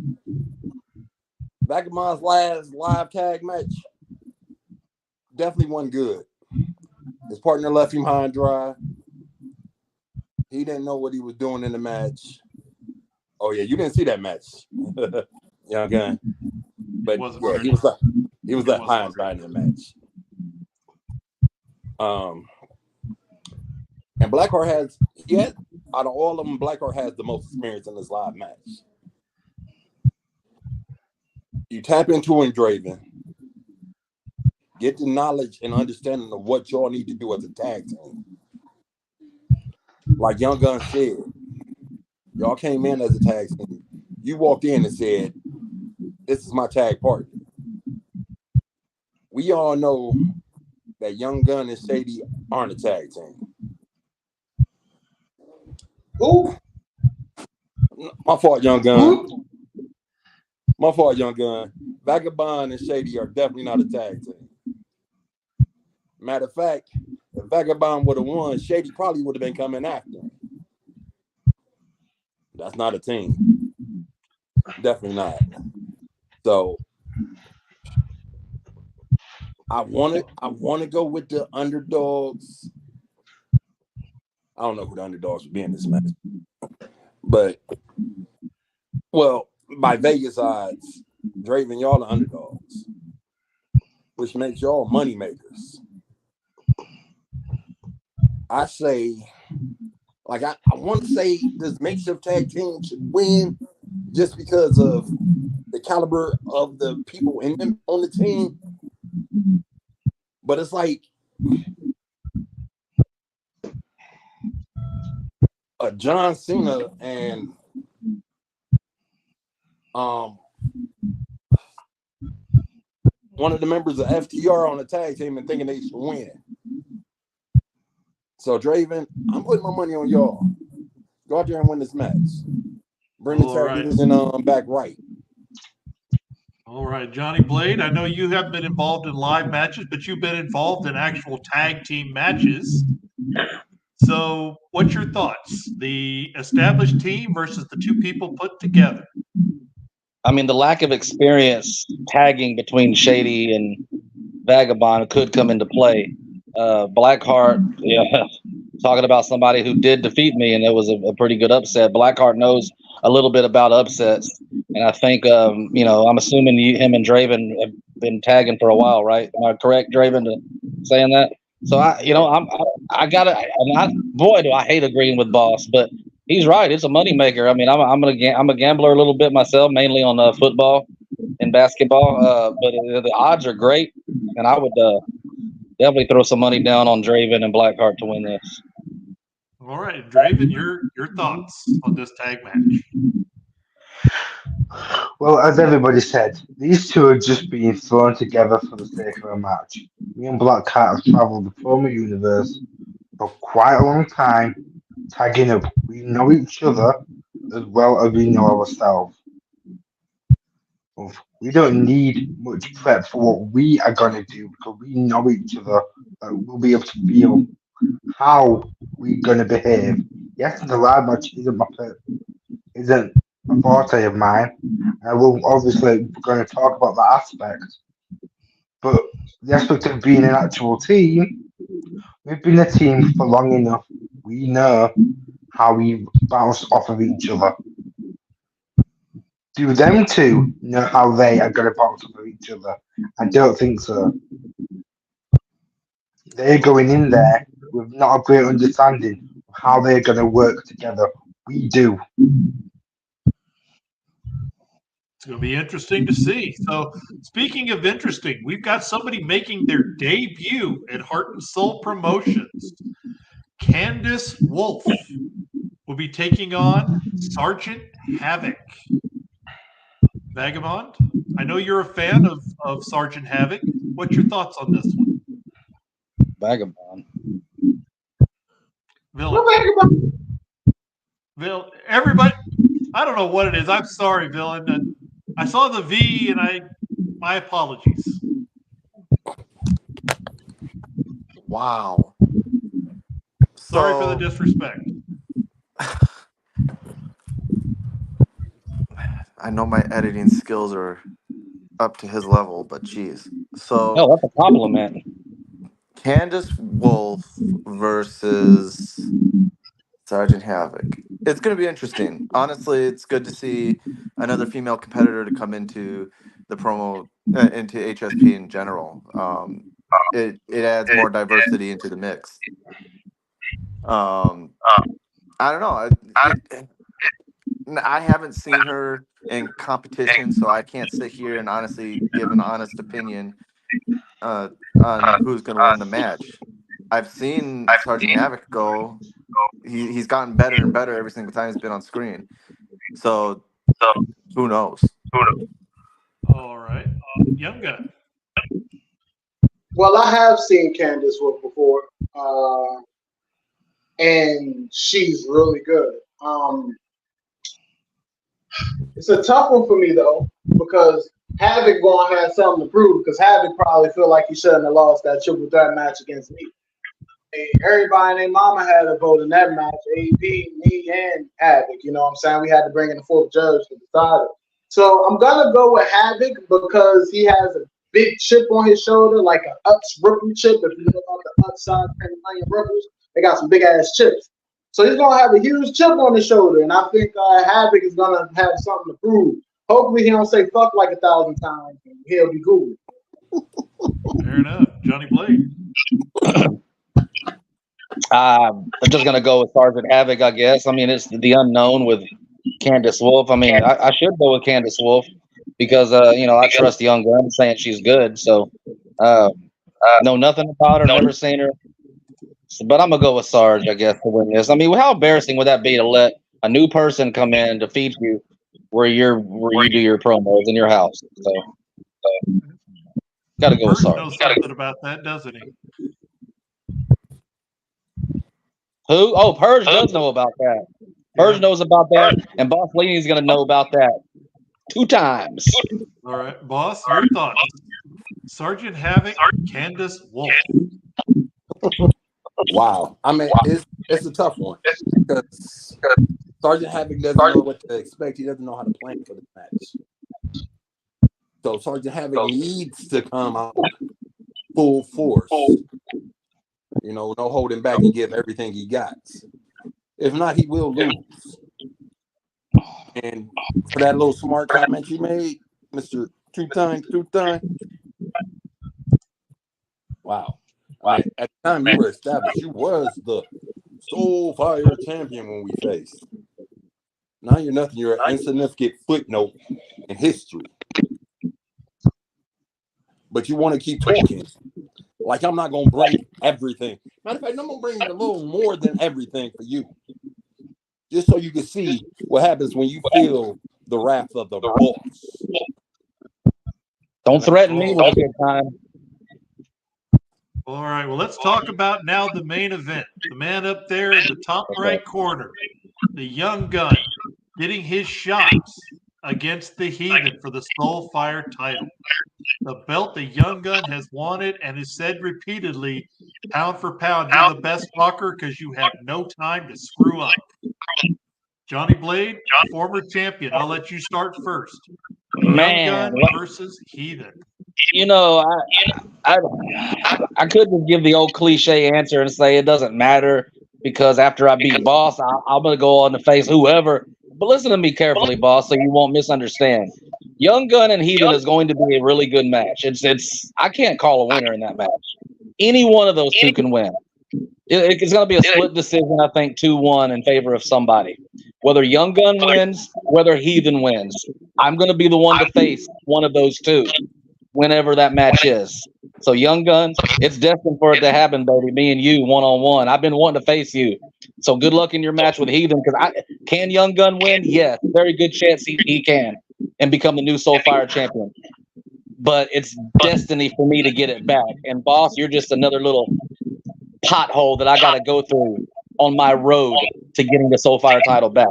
Vagabond's last live tag match definitely wasn't good. His partner left him high and dry. He didn't know what he was doing in the match. Oh yeah, you didn't see that match, Young Gun. But yeah, he was left high and dry in the match. And Blackheart out of all of them, Blackheart has the most experience in this live match. You tap into him, Draven. Get the knowledge and understanding of what y'all need to do as a tag team. Like Young Gun said, y'all came in as a tag team. You walked in and said, "This is my tag partner." We all know that Young Gun and Shady aren't a tag team. Ooh. My fault, Young Gun. My fault, Young Gun. Vagabond and Shady are definitely not a tag team. Matter of fact, if Vagabond would have won, Shady probably would have been coming after him. That's not a team. Definitely not. So I want to go with the underdogs. I don't know who the underdogs would be in this match. But well, by Vegas odds, Draven, y'all the underdogs, which makes y'all money makers. I say, like I want to say this makeshift tag team should win just because of the caliber of the people on the team. But it's like a John Cena and one of the members of FTR on the tag team and thinking they should win. So Draven, I'm putting my money on y'all. Go out there and win this match. Bring the tag division back right. All right, Johnny Blade, I know you haven't been involved in live matches, but you've been involved in actual tag team matches. So what's your thoughts? The established team versus the two people put together? I mean, the lack of experience tagging between Shady and Vagabond could come into play. Blackheart, yeah, talking about somebody who did defeat me, and it was a pretty good upset. Blackheart knows a little bit about upsets, and I think, I'm assuming him and Draven have been tagging for a while, right? Am I correct, Draven, to saying that? So boy, do I hate agreeing with Boss, but he's right. It's a moneymaker. I mean, I'm a gambler a little bit myself, mainly on football and basketball. But the odds are great, and I would definitely throw some money down on Draven and Blackheart to win this. All right, Draven, your thoughts on this tag match? Well, as everybody said, these two are just being thrown together for the sake of a match. Me and Blackheart have travelled the promo universe for quite a long time, tagging up. We know each other as well as we know ourselves. We don't need much prep for what we are going to do because we know each other. We'll be able to feel how we're going to behave. Yes, the live match isn't a forte of mine. I will obviously going to talk about that aspect. But the aspect of being an actual team, we've been a team for long enough. We know how we bounce off of each other. Do them two know how they are going to bounce off of each other? I don't think so. They're going in there with not a great understanding of how they're going to work together. We do. It's going to be interesting to see. So, speaking of interesting, we've got somebody making their debut at Heart and Soul Promotions. Candice Wolf will be taking on Sergeant Havoc. Vagabond, I know you're a fan of Sergeant Havoc. What's your thoughts on this one? Vagabond. Villain. Everybody, I don't know what it is. I'm sorry, Villain. I saw the V and My apologies. Wow. Sorry for the disrespect. I know my editing skills are up to his level, but geez. So No, that's a compliment. Candace Wolf versus Sergeant Havoc. It's going to be interesting. Honestly, it's good to see another female competitor to come into the promo, into HSP in general. It adds more diversity into the mix. I don't know. I haven't seen her in competition, so I can't sit here and honestly give an honest opinion on who's going to win the match. I've seen Sergeant Havoc go. He's gotten better and better every single time he's been on screen. So who knows? All right. Young Gun. Well, I have seen Candace Wolf before, and she's really good. It's a tough one for me though, because Havoc gonna have something to prove. Because Havoc probably feel like he shouldn't have lost that triple threat match against me. And everybody and their mama had a vote in that match. AP, me, and Havoc. You know what I'm saying? We had to bring in the fourth judge to decide it. So I'm gonna go with Havoc because he has a big chip on his shoulder, like an Uts ripple chip. If you look on the Uts side, Onion ripples, they got some big ass chips. So he's gonna have a huge chip on his shoulder, and I think Havoc is gonna have something to prove. Hopefully, he don't say fuck like 1,000 times, and he'll be cool. Fair enough. Johnny Blade. I'm just gonna go with Sergeant Havoc, I guess. I mean, it's the unknown with Candace Wolf. I mean, I should go with Candace Wolf because I trust Young Gun saying she's good. So know nothing about her, never seen her. So, but I'm gonna go with Sarge, I guess, to win this. I mean, how embarrassing would that be to let a new person come in to feed you where you do your promos in your house? So gotta go with Purge Sarge. knows something about that, doesn't he? Who? Oh, Purge does know about that. Purge knows about that, and Boss Leaning's going to know about that 2 times. All right, boss, your thoughts. Sergeant Havoc, Candace Wolf. Wow. I mean, it's a tough one because Sergeant Havoc doesn't know what to expect. He doesn't know how to plan for the match. So Sergeant Havoc needs to come out full force. You know, no holding back and give everything he got. If not, he will lose. And for that little smart comment you made, Mr. Two-Time. Wow. At the time you were established, you was the Soul Fire champion when we faced. Now you're nothing. You're an insignificant footnote in history. But you want to keep talking. Like, I'm not going to bring everything. Matter of fact, I'm going to bring a little more than everything for you. Just so you can see what happens when you feel the wrath of the boss. Don't threaten me with a good time. All right, well, let's talk about now the main event. The man up there in the top right corner, the Young Gun, getting his shots against the Heathen for the Soulfire title. The belt the Young Gun has wanted and has said repeatedly, pound for pound, you're the best fucker because you have no time to screw up. Johnny Blade, former champion. I'll let you start first. Man, Young Gun versus Heathen. You know, I could just give the old cliche answer and say it doesn't matter because after I beat Boss, I'm going to go on to face whoever. But listen to me carefully, Boss, so you won't misunderstand. Young Gun and Heathen is going to be a really good match. It's I can't call a winner in that match. Any one of those two can win. It's going to be a split decision, I think, 2-1 in favor of somebody. Whether Young Gun wins, whether Heathen wins, I'm going to be the one to face one of those two whenever that match is. So Young Gun, it's destined for it to happen, baby. Me and you, one-on-one. I've been wanting to face you. So good luck in your match with Heathen because can Young Gun win? Yes, very good chance he can and become the new Soulfire champion. But it's destiny for me to get it back. And Boss, you're just another little pothole that I got to go through on my road to getting the Soulfire title back.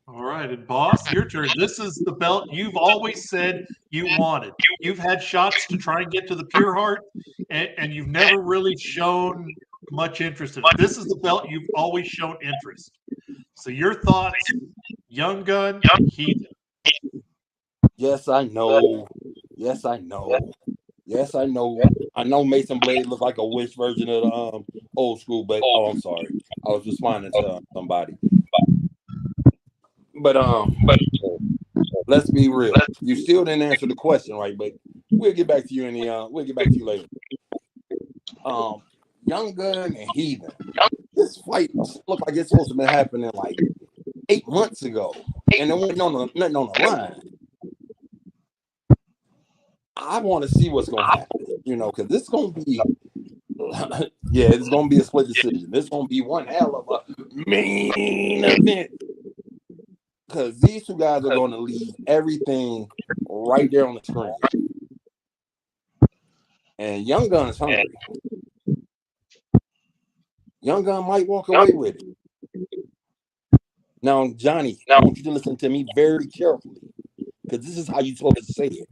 All All right, and boss, your turn. This is the belt you've always said you wanted. You've had shots to try and get to the Pure Heart, and you've never really shown much interest in it. This is the belt you've always shown interest. So your thoughts, Young Gun, Heathen. Yes, I know. Yes, I know. Yes, I know. I know Mason Blade looks like a wish version of the old school, but I'm sorry. I was responding to somebody. But let's be real. You still didn't answer the question, right? But we'll get back to you we'll get back to you later. Young Gun and Heathen. This fight looked like it's supposed to have been happening like 8 months ago, and there wasn't nothing on the line. I want to see what's going to happen, because this is going to be, it's going to be a split decision. This is going to be one hell of a main event, because these two guys are going to leave everything right there on the screen. And Young Gun is hungry. Young Gun might walk away with it. Now, Johnny, I want you to listen to me very carefully, because this is how you're supposed to say it.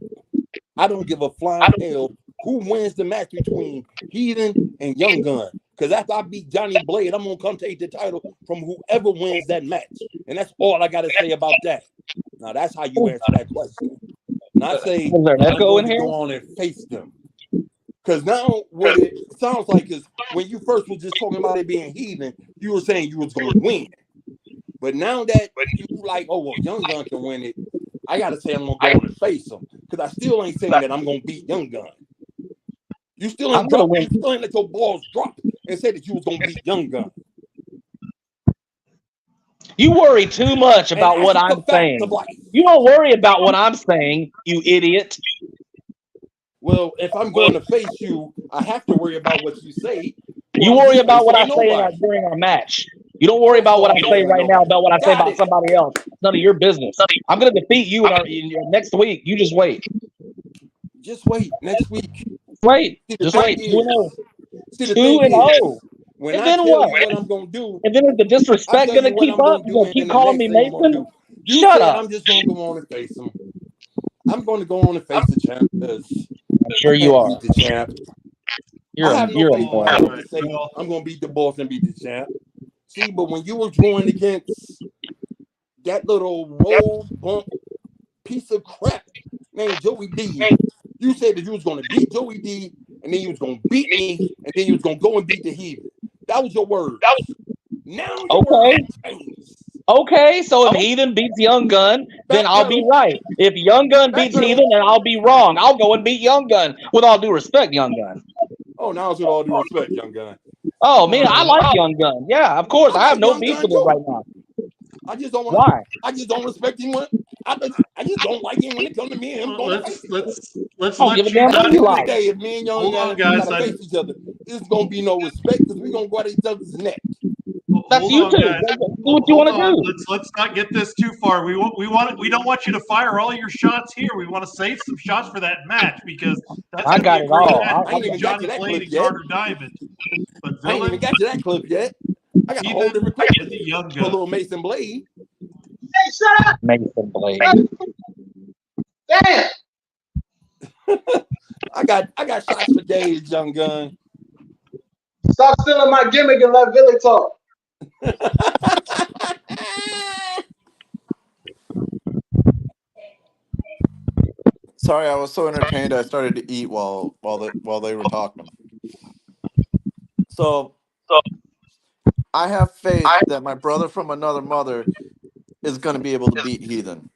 I don't give a flying hell who wins the match between Heathen and Young Gun. Because after I beat Johnny Blade, I'm going to come take the title from whoever wins that match. And that's all I got to say about that. Now, that's how you answer that question. Not say, I'm going to go on and face them. Because now what it sounds like is when you first was just talking about it being Heathen, you were saying you was going to win. But now that you like, oh, well, Young Gun can win it, I got to say I'm going to go on and face him. Because I still ain't saying that I'm going to beat Young Gun. You still ain't let your balls drop and say that you was going to beat Young Gun. You worry too much about what I'm saying. You don't worry about what I'm saying, you idiot. Well, if I'm going to face you, I have to worry about what you say. You worry about what I say during our match. You don't worry about what I say right now about what I say about somebody else. It's none of your business. I'm going to defeat you in next week. You just wait. Just wait. Next week. Wait. Just wait. 2-0. 2-0. And then what I'm going to do. And then is the disrespect going to keep up? You're going to keep calling me Mason? Shut up. I'm just going to go on and face him. I'm going to go on and face the champ. I'm sure you are. Beat the champ. I'm going to beat the boss and beat the champ. See, but when you were going against that little roll bump piece of crap named Joey D, you said that you was going to beat Joey D, and then you was going to beat me, and then you was going to go and beat the Heathen. That was your word. Now Okay, so if Heathen beats Young Gun, then I'll be right. If Young Gun beats Heathen, then I'll be wrong. I'll go and beat Young Gun. With all due respect, Young Gun. Oh, now it's with all due respect, Young Gun. Oh, man, I like Young Gun. Yeah, of course. I have no beef with it right now. I just don't want. Why? I just don't respect him. I just don't like him when it comes to me and him. Let's let you know. If me and Young Gun gotta face each other, there's gonna be no respect because we're gonna go at each other's neck. That's you two. Do what you want to do. Let's not get this too far. We don't want you to fire all your shots here. We want to save some shots for that match because that's I got it all. I ain't even got to that clip yet. Diamond. But I ain't even got to that clip yet. I got a whole different clip for little Mason Blade. Hey, shut up! Mason Blade. Damn! I got shots for days, Young Gun. Stop stealing my gimmick and let Billy talk. Sorry, I was so entertained I started to eat while they were talking. So I have faith that my brother from another mother is going to be able to beat Heathen.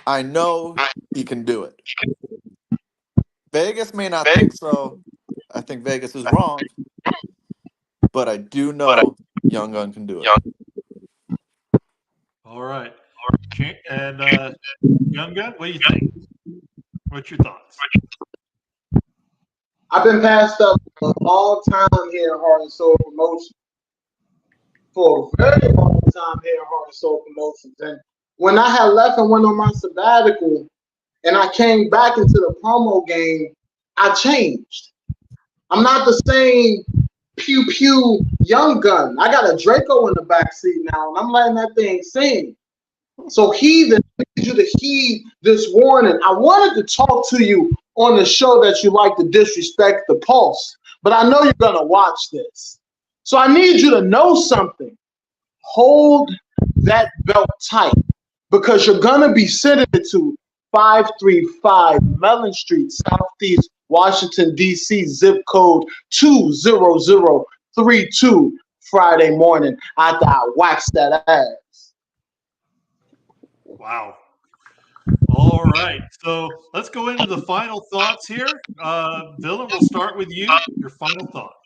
I know he can do it. Vegas may not think so. I think Vegas is wrong. But I do know Young Gun can do it. All right. And Young Gun, what do you think? What's your thoughts? I've been passed up a long time here at Heart and Soul Promotion. For a very long time here at Heart and Soul Promotions. And when I had left and went on my sabbatical and I came back into the promo game, I changed. I'm not the same pew pew young gun. I got a Draco in the back seat now, and I'm letting that thing sing. So heathen, I need you to heed this warning. I wanted to talk to you on the show that you like to disrespect the Pulse, but I know you're gonna watch this. So I need you to know something. Hold that belt tight because you're gonna be sending it to 535 Mellon Street, Southeast Washington, D.C., zip code 20032 Friday morning after I wax that ass. Wow. All right. So let's go into the final thoughts here. Dylan, we'll start with you. Your final thoughts.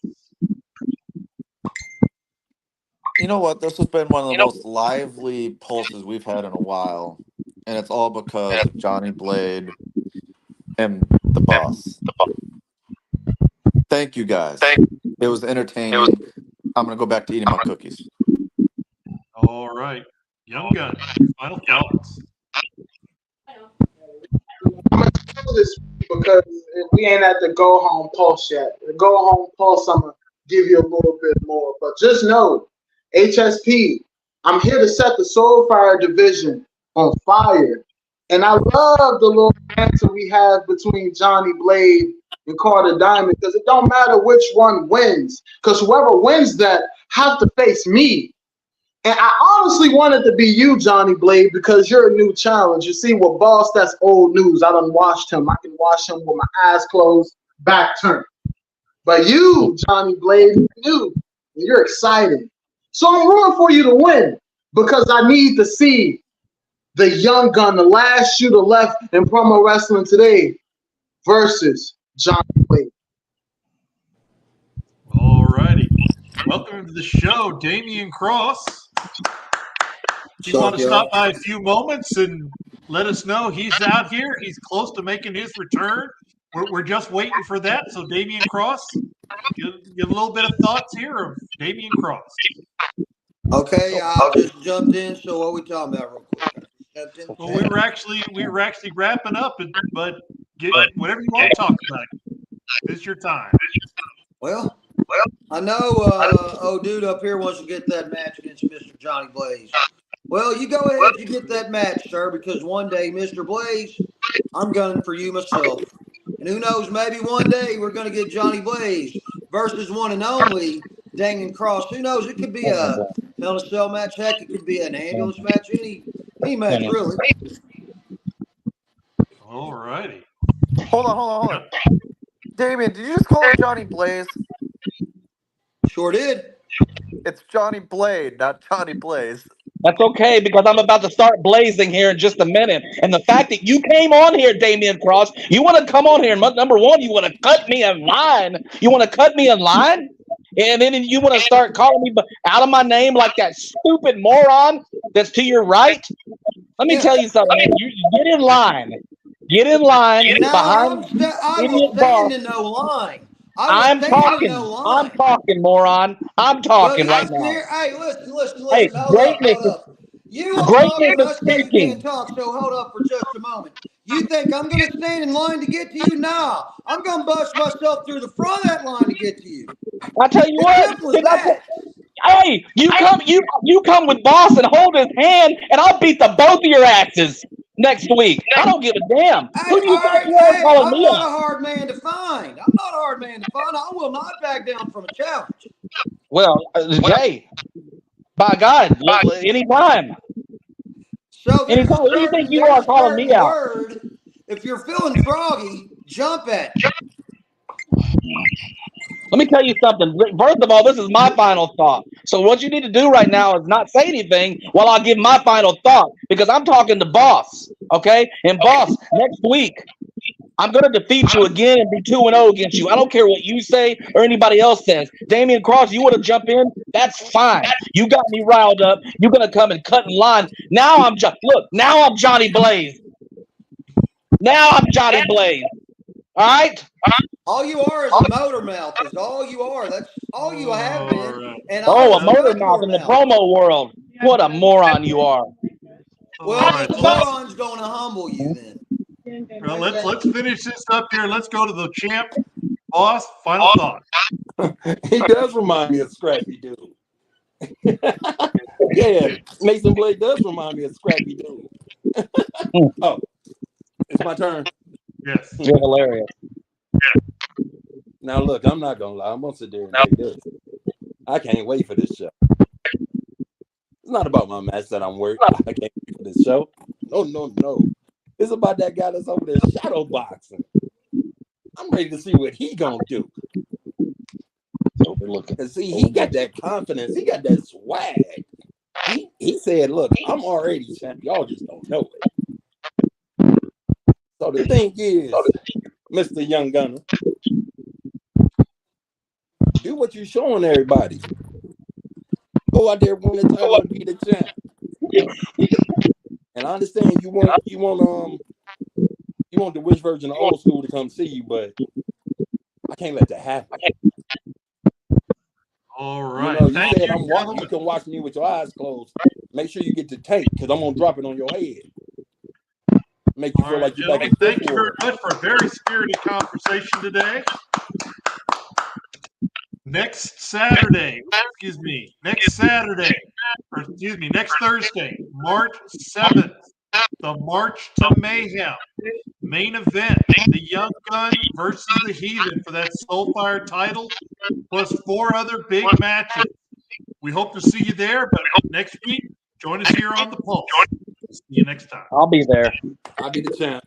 You know what? This has been one of the most lively pulses we've had in a while, and it's all because of Johnny Blade and the boss. Thank you guys. It was entertaining. I'm gonna go back to eating my cookies. All right. Young Gun, your final thoughts. I'm gonna kill this because we ain't at the go home pulse yet. The go home pulse, I'm gonna give you a little bit more, but just know, HSP, I'm here to set the Soulfire division on fire, and I love the little answer we have between Johnny Blade and Carter Diamond because it don't matter which one wins, because whoever wins that have to face me. And I honestly wanted to be you, Johnny Blade, because you're a new challenge. You see, with Boss, that's old news. I done watched him. I can watch him with my eyes closed, back turned. But you, Johnny Blade, you're new. And you're excited. So I'm rooting for you to win because I need to see the young gun, the last shooter left in promo wrestling today versus Johnny Blade. All righty. Welcome to the show, Damian Cross. Do you want to stop by a few moments and let us know he's out here? He's close to making his return. We're just waiting for that. So, Damian Cross, give a little bit of thoughts here of Damian Cross. Okay, I just jumped in. So, what are we talking about, real quick? Well, we were actually wrapping up, but get whatever you want to talk about. It's your time. Well, I know old dude up here wants to get that match against Mr. Johnny Blaze. Well, you go ahead, you get that match, sir, because one day, Mr. Blaze, I'm gunning for you myself. And who knows, maybe one day we're going to get Johnny Blaze versus one and only Damian Cross. Who knows? It could be a Hell in a Cell match. Heck, it could be an ambulance match. Any match, really. All righty. Hold on. Damien, did you just call him Johnny Blaze? Sure did. It's Johnny Blade, not Johnny Blaze. That's okay, because I'm about to start blazing here in just a minute. And the fact that you came on here, Damian Cross, you want to come on here, and number one, you want to cut me in line. You want to cut me in line? And then you want to start calling me out of my name like that stupid moron that's to your right? Let me tell you something. You get in line. Get in line behind I was staying in no line. I'm talking, moron. I'm talking right now. Hey, listen. Hey, greatness hold up. You are talking, us can't talk, so hold up for just a moment. You think I'm going to stand in line to get to you? Nah, I'm going to bust myself through the front of that line to get to you. I'll tell you what. Hey, you come with Boss and hold his hand, and I'll beat the both of your asses next week. I don't give a damn. Who do you think you are calling me? I'm not a hard man to find. I will not back down from a challenge. Well, hey, by God, anytime. So anytime. Who do you think you are calling me out? If you're feeling froggy, jump at it. Let me tell you something. First of all, this is my final thought. So what you need to do right now is not say anything while I give my final thought, because I'm talking to Boss, okay? And Boss, next week, I'm going to defeat you again and be 2-0 against you. I don't care what you say or anybody else says. Damian Cross, you want to jump in? That's fine. You got me riled up. You're going to come and cut in line. Now I'm Johnny Blaze. Now I'm Johnny Blaze. All right? All you are is a motor mouth. Is all you are. That's all you have been. Right. And a motor mouth in the promo world. What a moron you are. Well, the moron's going to humble you then. Well, let's finish this up here. Let's go to the champ. Boss, final thought. He does remind me of Scrappy Doo. Yeah, Mason Blade does remind me of Scrappy Doo. Oh, it's my turn. Yes. You're hilarious. Now look, I'm not gonna lie. I'm gonna sit there and take this. I can't wait for this show. It's not about my match that I'm worried. I can't wait for this show. No. It's about that guy that's over there shadow boxing. I'm ready to see what he gonna do. Overlooking. And see, he got that confidence. He got that swag. He said, "Look, I'm already champ. Y'all just don't know it." So the thing is, Mr. Young Gunner, do what you're showing everybody. Go out there, win the title, and be the champ. And I understand you want the Wish version of Old School to come see you, but I can't let that happen. All right. You Thank said you, you gentlemen. can watch me with your eyes closed. Make sure you get the tape because I'm gonna drop it on your head. Make you All feel right, like you're back in gentlemen, Fifth thank you very Ward. much for a very spirited conversation today. Next Thursday, March 7th, the March to Mayhem main event, the Young Gun versus the Heathen for that Soulfire title, plus 4 other big matches. We hope to see you there, but next week, join us here on The Pulse. See you next time. I'll be there. I'll be the champ.